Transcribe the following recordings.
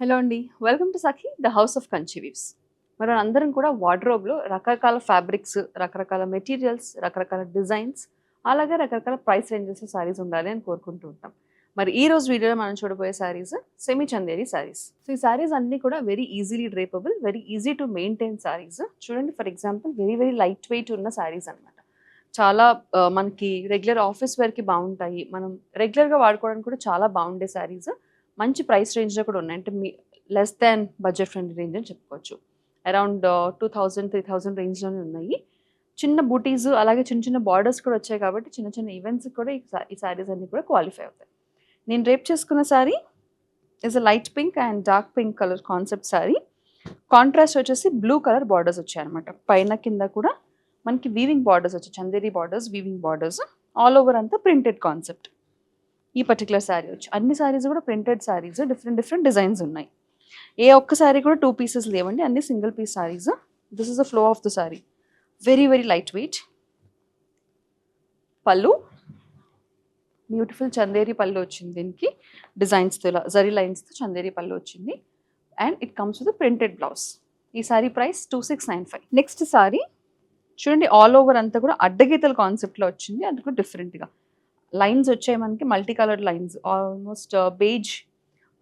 Hello అండి, welcome to Sakhi the house of Kanchi weaves. మనం అందరం కూడా వార్డ్రోబ్లో రకరకాల ఫ్యాబ్రిక్స్, రకరకాల మెటీరియల్స్, రకరకాల డిజైన్స్, అలాగే రకరకాల ప్రైస్ రేంజెస్ శారీస్ ఉండాలి అని కోరుకుంటూ ఉంటాం. మరి ఈ రోజు వీడియోలో మనం చూడబోయే saris semi Chanderi saris. So ఈ శారీస్ అన్నీ కూడా very easily drapable, very easy to maintain saris. చూడండి, for example very very light weight ఉన్న శారీస్ అనమాట. చాలా మనకి రెగ్యులర్ ఆఫీస్ వేర్కి బాగుంటాయి, మనం రెగ్యులర్గా వాడుకోవడానికి కూడా చాలా బాగుండే శారీస్. మంచి ప్రైస్ రేంజ్లో కూడా ఉన్నాయి, అంటే మీ less than budget friendly range అని చెప్పుకోవచ్చు. అరౌండ్ 2000-3000 రేంజ్లోనే ఉన్నాయి. చిన్న బూటీస్ అలాగే చిన్న చిన్న బార్డర్స్ కూడా వచ్చాయి కాబట్టి చిన్న చిన్న ఈవెంట్స్కి కూడా ఈ శారీస్ అన్నీ కూడా క్వాలిఫై అవుతాయి. నేను రేప్ చేసుకున్న sari is a light pink and dark pink colour concept sari. Contrast వచ్చేసి బ్లూ కలర్ బార్డర్స్ వచ్చాయన్నమాట. పైన కింద కూడా మనకి వీవింగ్ బార్డర్స్ వచ్చాయి, Chanderi borders, weaving borders. All over అంతా ప్రింటెడ్ కాన్సెప్ట్. ఈ పర్టికులర్ శారీ వచ్చి అన్ని శారీస్ కూడా printed saris, different different designs ఉన్నాయి. ఏ ఒక్క శారీ కూడా 2 పీసెస్ లేవండి, అన్ని single piece saris. This is the flow of the sari. Very very light wait. పళ్ళు బ్యూటిఫుల్ చందేరి పళ్ళు వచ్చింది, దీనికి డిజైన్స్తో ఇలా జరీ లైన్స్తో చందేరి పళ్ళు వచ్చింది. And it comes with printed blouse. ఈ శారీ ప్రైస్ 2695. నెక్స్ట్ శారీ చూడండి, ఆల్ ఓవర్ అంతా కూడా అడ్డగీతల కాన్సెప్ట్లో వచ్చింది. అది కూడా డిఫరెంట్గా లైన్స్ వచ్చాయి మనకి, multi colour lines, almost beige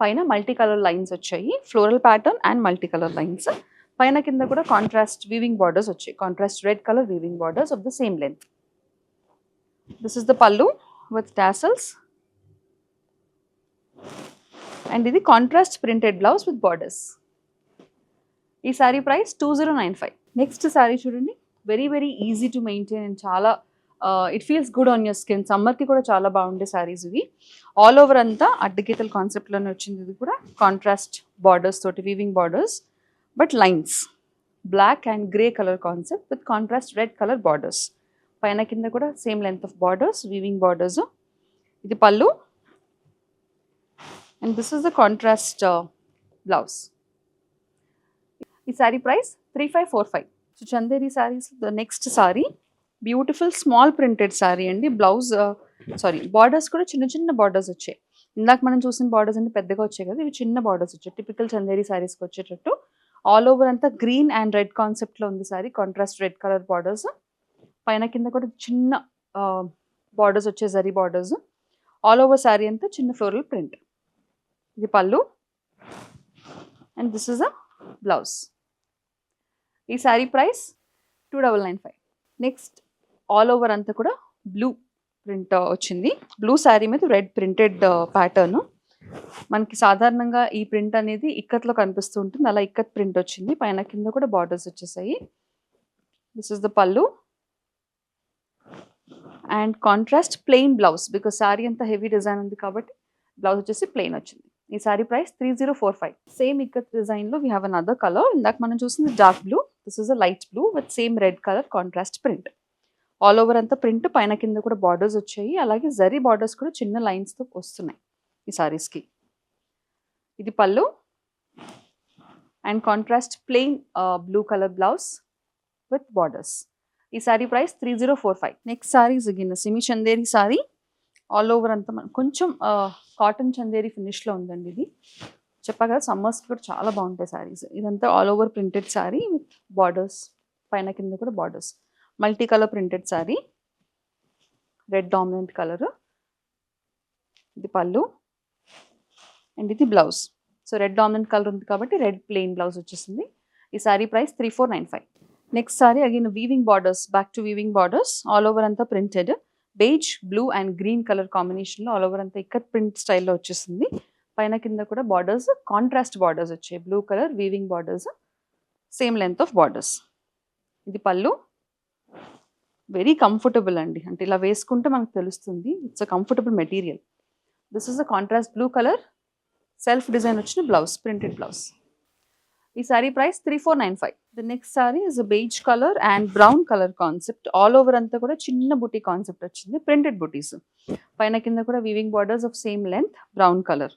పైన మల్టీ కలర్ లైన్స్ వచ్చాయి. Floral pattern and multi colour lines. పైన కింద కూడా కాంట్రాస్ట్ వీవింగ్ బార్డర్స్ వచ్చాయి, contrast red colour weaving borders of the same length. This is the pallu with tassels and ఇది contrast printed blouse with borders. ఈ sari price 2095. Next sari చూడండి, very very easy to maintain and చాలా it feels good on your skin. సమ్మర్కి కూడా చాలా బాగుండే శారీస్ ఇవి. All over అంతా అడ్డగీతల కాన్సెప్ట్లోనే వచ్చింది. ఇది కూడా కాంట్రాస్ట్ బార్డర్స్ తోటి weaving borders but lines, black and grey colour concept with contrast red colour borders. పైన కింద కూడా same length of borders, weaving borders. ఇది pallu and this is the contrast blouse. ఈ sari price 3545. So Chanderi saris the next sari beautiful small printed sari అండి. Blouse borders కూడా చిన్న చిన్న borders వచ్చాయి. ఇందాక మనం చూసిన బార్డర్స్ అంటే పెద్దగా వచ్చాయి కదా, ఇవి చిన్న బార్డర్స్ వచ్చాయి, టిపికల్ చందేరి శారీస్కి వచ్చేటట్టు. ఆల్ ఓవర్ అంతా గ్రీన్ అండ్ రెడ్ కాన్సెప్ట్లో ఉంది sari, contrast red colour borders. పైన కింద కూడా చిన్న బార్డర్స్ వచ్చే zari borders. All over sari అంతా చిన్న ఫ్లోరల్ ప్రింట్. ఇది pallu and this is a blouse. ఈ sari price 2995. Next all over అంతా కూడా బ్లూ ప్రింట్ వచ్చింది. బ్లూ శారీ మీద రెడ్ ప్రింటెడ్ ప్యాటర్న్. మనకి సాధారణంగా ఈ ప్రింట్ అనేది ఇక్కత్లో కనిపిస్తూ ఉంటుంది, అలా ఇక్కత్ ప్రింట్ వచ్చింది. పైన కింద కూడా బార్డర్స్ వచ్చేసాయి. దిస్ ఇస్ ద పళ్ళు and contrast plain blouse, because sari అంతా హెవీ డిజైన్ ఉంది కాబట్టి బ్లౌజ్ వచ్చేసి ప్లెయిన్ వచ్చింది. ఈ శారీ ప్రైస్ 3045. సేమ్ ఇక్కత్ డిజైన్లో వీ హ్యావ్ అనదర్ కలర్. ఇందాక మనం చూసింది dark blue, this is a light blue with same red colour contrast print. All over అంతా ప్రింట్, పైన కింద కూడా బార్డర్స్ వచ్చాయి, అలాగే జరీ బార్డర్స్ కూడా చిన్న లైన్స్తో వస్తున్నాయి ఈ శారీస్కి. ఇది pallu and contrast plain blue colour blouse with borders. ఈ శారీ ప్రైస్ 3045. నెక్స్ట్ శారీ జిగిన semi Chanderi sari. All over అంతా కొంచెం కాటన్ చందేరి ఫినిష్లో ఉందండి. ఇది చెప్పా కదా, సమ్మర్స్కి కూడా చాలా బాగుంటాయి శారీస్. ఇదంతా all over printed sari with borders, పైన కింద కూడా borders. Multi colour printed sari, red dominant colour. ఇది పళ్ళు అండ్ ఇది blouse. So red dominant colour ఉంది కాబట్టి రెడ్ ప్లెయిన్ బ్లౌజ్ వచ్చేసింది. ఈ sari price 3495. Next sari again weaving borders, back to weaving borders. All over అంతా printed beige, blue and green colour కాంబినేషన్లో all over అంతా ikat print స్టైల్లో వచ్చేసింది. పైన కింద కూడా బార్డర్స్, కాంట్రాస్ట్ బార్డర్స్ వచ్చాయి, blue colour weaving borders, same length of borders. ఇది పళ్ళు. వెరీ కంఫర్టబుల్ అండి, అంటే ఇలా వేసుకుంటే మనకు తెలుస్తుంది, it's a comfortable material. This is a contrast blue colour self design వచ్చిన బ్లౌజ్, ప్రింటెడ్ బ్లౌజ్. ఈ sari price 3495. The next sari is a beige colour and brown colour concept. All over అంతా కూడా చిన్న బుటీ కాన్సెప్ట్ వచ్చింది, ప్రింటెడ్ బుటీస్. పైన కింద కూడా weaving borders of same length, brown colour.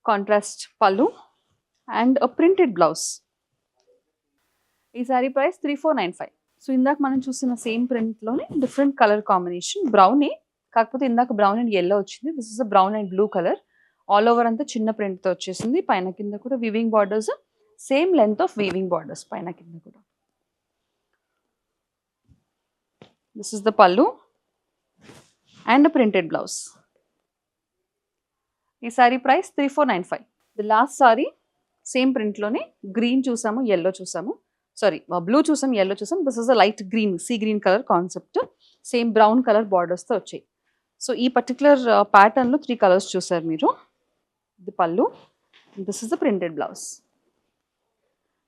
Contrast పళ్ళు అండ్ అ ప్రింటెడ్ బ్లౌజ్. ఈ శారీ ప్రైస్ 3495. సో ఇందాక మనం చూసిన సేమ్ ప్రింట్లోనే డిఫరెంట్ కలర్ కాంబినేషన్, బ్రౌనే కాకపోతే ఇందాక బ్రౌన్ అండ్ ఎల్లో వచ్చింది. This is a brown and blue colour. All over అంతా చిన్న ప్రింట్తో వచ్చేసింది. పైన కింద కూడా weaving borders, same length of weaving borders పైన కింద కూడా. దిస్ ఇస్ ద పల్లు అండ్ ప్రింటెడ్ బ్లౌజ్. ఈ sari price 3495. The last sari same ప్రింట్లోనే గ్రీన్ చూసాము, ఎల్లో చూసాము, సారీ బ్లూ చూసాం, ఎల్లో చూసాం. This is a light green, sea green colour concept, same brown colour బార్డర్స్తో వచ్చాయి. సో ఈ పర్టికులర్ ప్యాటర్న్లో 3 కలర్స్ చూసారు మీరు. ది పల్లు, this is the printed blouse.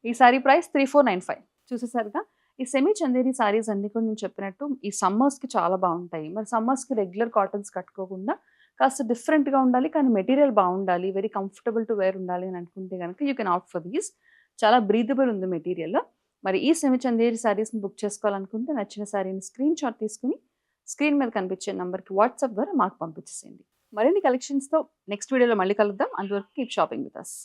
ఈ సారీ ప్రైస్ 3495. చూసేసరిగా ఈ సెమీ చందేరి సారీస్ అన్ని కూడా నేను చెప్పినట్టు ఈ సమ్మర్స్కి చాలా బాగుంటాయి. మరి సమ్మర్స్కి రెగ్యులర్ కాటన్స్ కట్టుకోకుండా కాస్త డిఫరెంట్గా ఉండాలి, కానీ మెటీరియల్ బాగుండాలి, వెరీ కంఫర్టబుల్ టు వేర్ ఉండాలి అని అనుకుంటే కనుక you can opt for these. చాలా బ్రీదబుల్ ఉంది మెటీరియల్. మరి ఈ సెమీ చందేరి సారీస్ని బుక్ చేసుకోవాలనుకుంటే నచ్చిన సారీని స్క్రీన్ షాట్ తీసుకుని స్క్రీన్ మీద కనిపించే నెంబర్కి వాట్సాప్ ద్వారా మాకు పంపించేసేయండి. మరిన్ని కలెక్షన్స్తో నెక్స్ట్ వీడియోలో మళ్ళీ కలుద్దాం. అందువరకు కీప్ షాపింగ్ విత్ అస్.